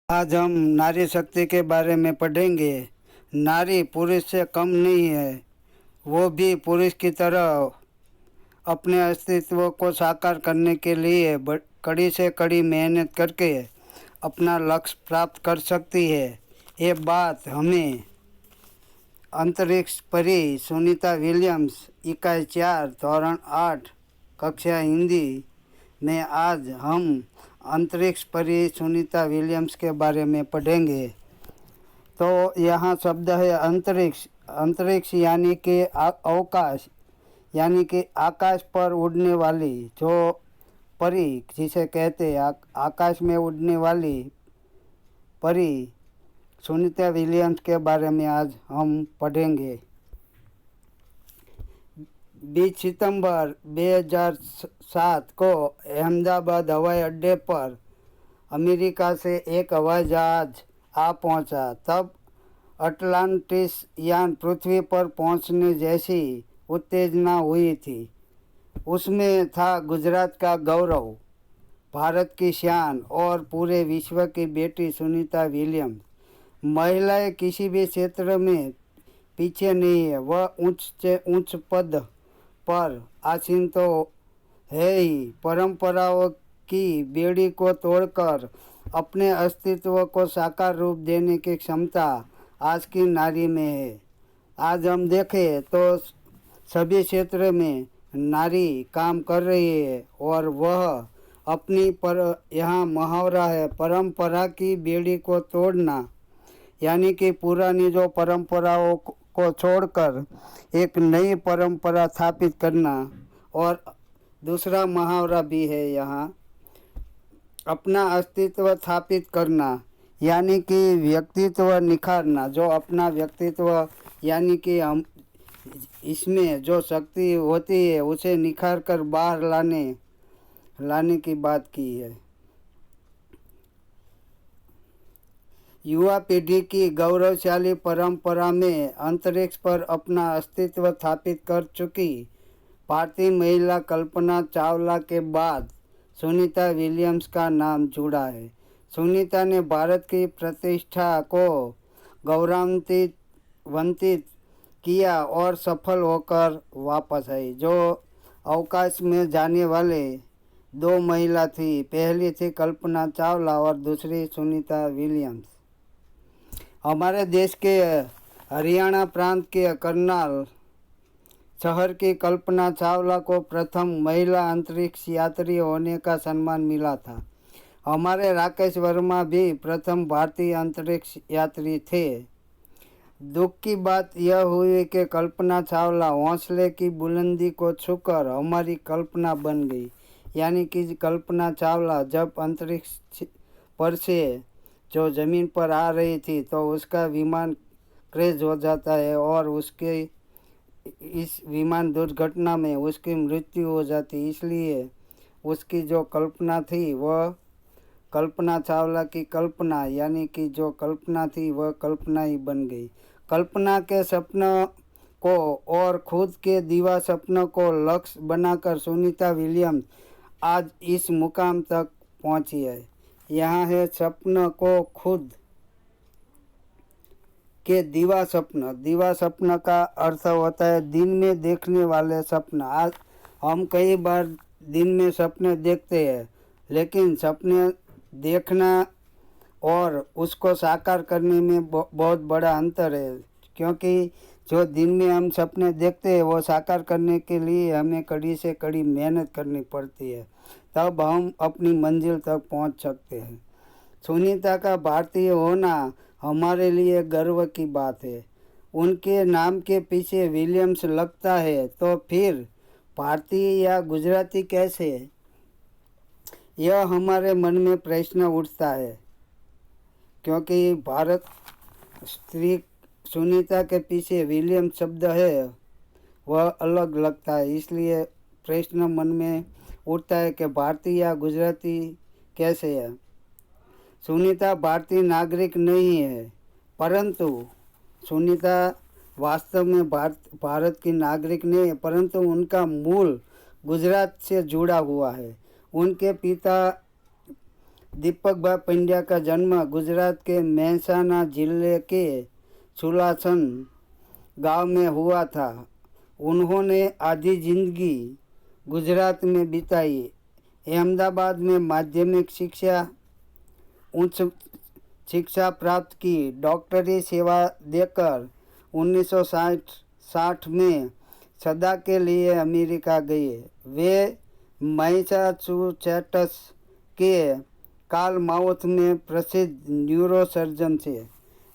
आज हम नारी शक्ति के बारे में पढ़ेंगे। नारी पुरुष से कम नहीं है, वो भी पुरुष की तरह अपने अस्तित्व को साकार करने के लिए कड़ी से कड़ी मेहनत करके अपना लक्ष्य प्राप्त कर सकती है। ये बात हमें अंतरिक्ष परी सुनीता विलियम्स इकाई 4 धोरण 8 कक्षा हिंदी में आज हम अंतरिक्ष परी सुनीता विलियम्स के बारे में पढ़ेंगे। तो यहाँ शब्द है अंतरिक्ष। अंतरिक्ष यानी कि अवकाश, यानी कि आकाश पर उड़ने वाली जो परी जिसे कहते हैं आकाश में उड़ने वाली परी सुनीता विलियम्स के बारे में आज हम पढ़ेंगे। 20 सितंबर 2007 को अहमदाबाद हवाई अड्डे पर अमेरिका से एक हवाई जहाज आ पहुंचा। तब अटलांटिस यान पृथ्वी पर पहुंचने जैसी उत्तेजना हुई थी। उसमें था गुजरात का गौरव, भारत की शान और पूरे विश्व की बेटी सुनीता विलियम्स। महिलाएं किसी भी क्षेत्र में पीछे नहीं है। वह ऊंच से ऊंच पद पर आसीन तो है ही, परंपराओं की बेड़ी को तोड़कर अपने अस्तित्व को साकार रूप देने की क्षमता आज की नारी में है। आज हम देखें तो सभी क्षेत्र में नारी काम कर रही है और वह अपनी यहाँ मुहावरा है, परंपरा की बेड़ी को तोड़ना, यानी कि पुरानी जो परंपराओं को छोड़कर एक नई परंपरा स्थापित करना। और दूसरा मुहावरा भी है यहाँ, अपना अस्तित्व स्थापित करना, यानी कि व्यक्तित्व निखारना। जो अपना व्यक्तित्व यानी कि हम इसमें जो शक्ति होती है उसे निखार कर बाहर लाने की बात की है। युवा पीढ़ी की गौरवशाली परंपरा में अंतरिक्ष पर अपना अस्तित्व स्थापित कर चुकी भारतीय महिला कल्पना चावला के बाद सुनीता विलियम्स का नाम जुड़ा है। सुनीता ने भारत की प्रतिष्ठा को गौरवान्वित किया और सफल होकर वापस आई। जो अवकाश में जाने वाले दो महिला थी, पहली थी कल्पना चावला और दूसरी सुनीता विलियम्स। हमारे देश के हरियाणा प्रांत के करनाल शहर की कल्पना चावला को प्रथम महिला अंतरिक्ष यात्री होने का सम्मान मिला था। हमारे राकेश वर्मा भी प्रथम भारतीय अंतरिक्ष यात्री थे। दुख की बात यह हुई कि कल्पना चावला हौसले की बुलंदी को छूकर हमारी कल्पना बन गई। यानी कि कल्पना चावला जब अंतरिक्ष पर से जो ज़मीन पर आ रही थी तो उसका विमान क्रैश हो जाता है और उसके इस विमान दुर्घटना में उसकी मृत्यु हो जाती। इसलिए उसकी जो कल्पना थी वह कल्पना चावला की कल्पना, यानी कि जो कल्पना थी वह कल्पना ही बन गई। कल्पना के सपनों को और खुद के दीवा सपनों को लक्ष्य बनाकर सुनीता विलियम्स आज इस मुकाम तक पहुंची है। यहाँ है सपनों को खुद के दीवा सपना। दीवा सपना का अर्थ होता है दिन में देखने वाले सपना। आज हम कई बार दिन में सपने देखते हैं, लेकिन सपने देखना और उसको साकार करने में बहुत बड़ा अंतर है। क्योंकि जो दिन में हम सपने देखते हैं वो साकार करने के लिए हमें कड़ी से कड़ी मेहनत करनी पड़ती है, तब हम अपनी मंजिल तक पहुंच सकते हैं। सुनीता का भारतीय होना हमारे लिए गर्व की बात है। उनके नाम के पीछे विलियम्स लगता है तो फिर भारतीय या गुजराती कैसे? यह हमारे मन में प्रश्न उठता है, क्योंकि भारत स्त्री सुनीता के पीछे विलियम्स शब्द है वह अलग लगता है। इसलिए प्रश्न मन में उठता है कि भारतीय या गुजराती कैसे है। सुनीता भारतीय नागरिक नहीं है, परंतु सुनीता वास्तव में भारत की नागरिक नहीं है, परंतु उनका मूल गुजरात से जुड़ा हुआ है। उनके पिता दीपक भाई पंड्या का जन्म गुजरात के मेहसाना जिले के सुलासन गांव में हुआ था। उन्होंने आधी जिंदगी गुजरात में बिताई। अहमदाबाद में माध्यमिक शिक्षा, उच्च शिक्षा प्राप्त की। डॉक्टरी सेवा देकर 1960 में सदा के लिए अमेरिका गए। वे मैसाचुसेट्स के कालमाउथ में प्रसिद्ध न्यूरोसर्जन थे।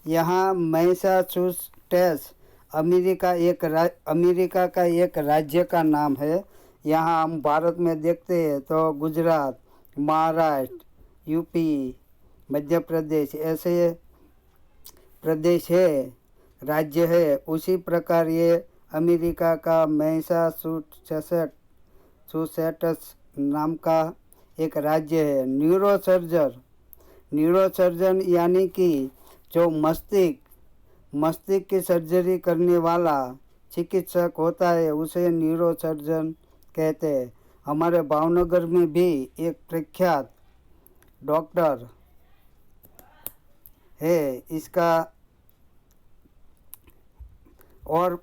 यहाँ मैसाचुसेट्स अमेरिका का एक राज्य का नाम है। यहाँ हम भारत में देखते हैं तो गुजरात, महाराष्ट्र, यूपी, मध्य प्रदेश ऐसे प्रदेश है, राज्य है। उसी प्रकार ये अमेरिका का मैसाचुसेट्स नाम का एक राज्य है। न्यूरोसर्जन यानी कि जो मस्तिष्क की सर्जरी करने वाला चिकित्सक होता है उसे न्यूरोसर्जन कहते हैं। हमारे भावनगर में भी एक प्रख्यात डॉक्टर है इसका, और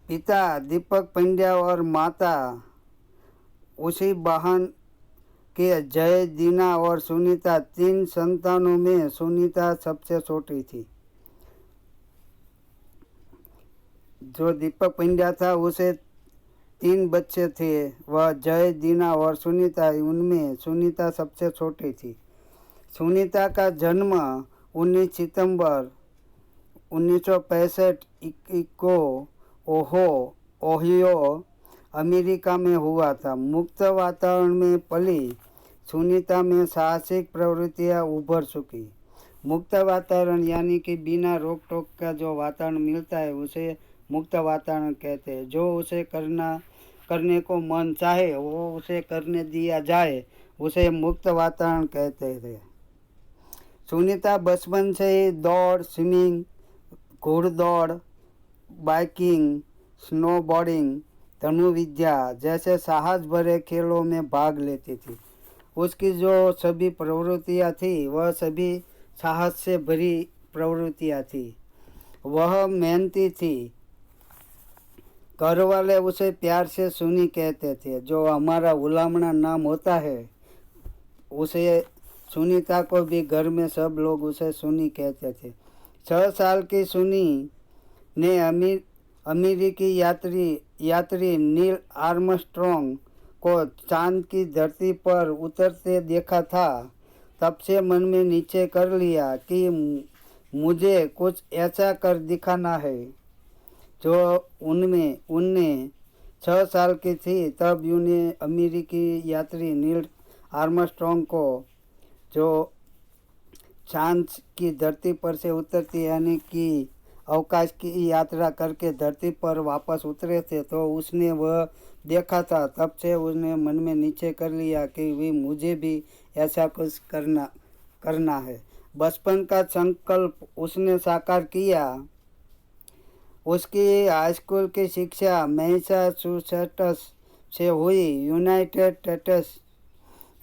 पिता दीपक पंड्या और माता उसी बहन के जय, दीना और सुनीता। 3 संतानों में सुनीता सबसे छोटी थी। जो दीपक पंड्या था उसे 3 बच्चे थे, वह जय, दीना और सुनीता। उनमें सुनीता सबसे छोटी थी। सुनीता का जन्म 19 सितंबर 1965 को ओहियो, अमेरिका में हुआ था। मुक्त वातावरण में पली सुनीता में साहसिक प्रवृत्तियां उभर चुकी। मुक्त वातावरण यानी कि बिना रोक टोक का जो वातावरण मिलता है उसे मुक्त वातावरण कहते हैं। जो उसे करने को मन चाहे वो उसे करने दिया जाए उसे मुक्त वातावरण कहते थे। सुनीता बचपन से ही दौड़, स्विमिंग, घुड़दौड़, बाइकिंग, स्नोबोर्डिंग, धनुर्विद्या जैसे साहस भरे खेलों में भाग लेती थी। उसकी जो सभी प्रवृत्तियाँ थी वह सभी साहस से भरी प्रवृत्तियाँ थी। वह मेहनती थी। घर वाले उसे प्यार से सुनी कहते थे। जो हमारा उलामना नाम होता है उसे सुनीता को भी घर में सब लोग उसे सुनी कहते थे। 6 साल की सुनी ने अमेरिकी यात्री नील आर्मस्ट्रॉन्ग को चांद की धरती पर उतरते देखा था। तब से मन में निश्चय कर लिया कि मुझे कुछ ऐसा कर दिखाना है। जो उनने 6 साल की थी तब उन्हें अमेरिकी यात्री नील आर्मस्ट्रॉन्ग को जो चांद की धरती पर से उतरती यानी कि अवकाश की यात्रा करके धरती पर वापस उतरे थे तो उसने वह देखा था। तब से उसने मन में निश्चय कर लिया कि भी मुझे भी ऐसा कुछ करना है। बचपन का संकल्प उसने साकार किया। उसकी हाई स्कूल की शिक्षा मैसाचुसेट्स से हुई। यूनाइटेड स्टेट्स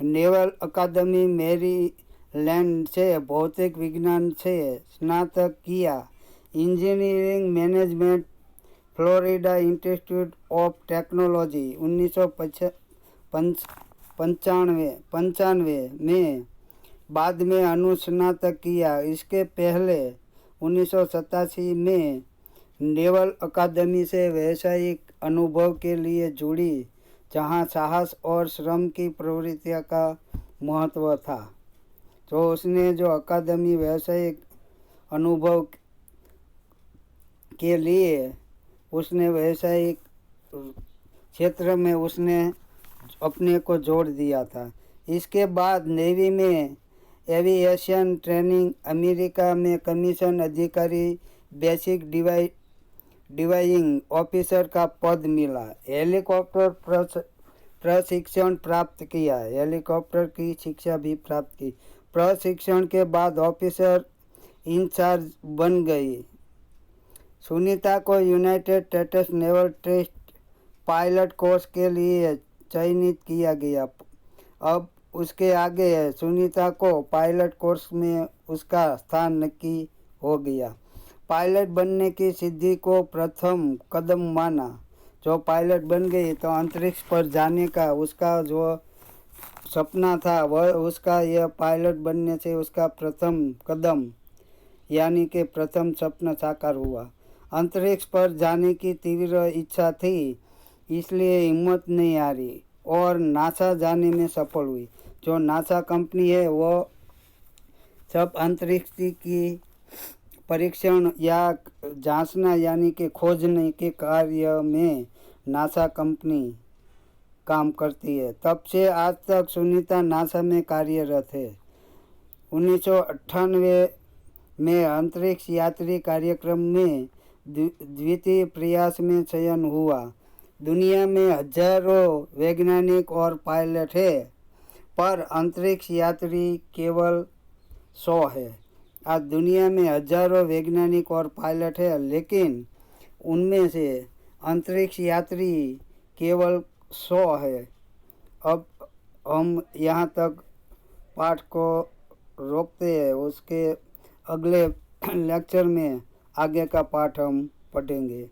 नेवल अकादमी मैरीलैंड से भौतिक विज्ञान से स्नातक किया। Engineering management Florida institute of technology 1995 में बाद में अनुस्नातक किया। इसके पहले 1987 में नेवल अकादमी से व्यावसायिक अनुभव के लिए जुड़ी जहां साहस और श्रम की प्रवृत्तियों का महत्व था। तो उसने जो अकादमी व्यावसायिक अनुभव के लिए उसने व्यावसायिक क्षेत्र में उसने अपने को जोड़ दिया था। इसके बाद नेवी में एविएशन ट्रेनिंग, अमेरिका में कमीशन अधिकारी, बेसिक डिवाइंग ऑफिसर का पद मिला। हेलीकॉप्टर प्रशिक्षण प्राप्त किया। हेलीकॉप्टर की शिक्षा भी प्राप्त की। प्रशिक्षण के बाद ऑफिसर इंचार्ज बन गई। सुनीता को United States naval test pilot course के लिए चयनित किया गया। अब उसके आगे है। सुनीता को पायलट कोर्स में उसका स्थान नक्की हो गया। पायलट बनने की सिद्धि को प्रथम कदम माना। जो पायलट बन गई तो अंतरिक्ष पर जाने का उसका जो सपना था वह उसका यह पायलट बनने से उसका प्रथम कदम यानी कि प्रथम सपना साकार हुआ। अंतरिक्ष पर जाने की तीव्र इच्छा थी, इसलिए हिम्मत नहीं हारी और नासा जाने में सफल हुई। जो नासा कंपनी है वो सब अंतरिक्ष की परीक्षण या जांचना यानी कि खोजने के कार्य में नासा कंपनी काम करती है। तब से आज तक सुनीता नासा में कार्यरत है। 1998 में अंतरिक्ष यात्री कार्यक्रम में द्वितीय प्रयास में चयन हुआ। दुनिया में हजारों वैज्ञानिक और पायलट है, पर अंतरिक्ष यात्री केवल 100 है। आज दुनिया में हजारों वैज्ञानिक और पायलट है, लेकिन उनमें से अंतरिक्ष यात्री केवल 100 है। अब हम यहाँ तक पाठ को रोकते हैं, उसके अगले लेक्चर में आगे का पाठ हम पढ़ेंगे।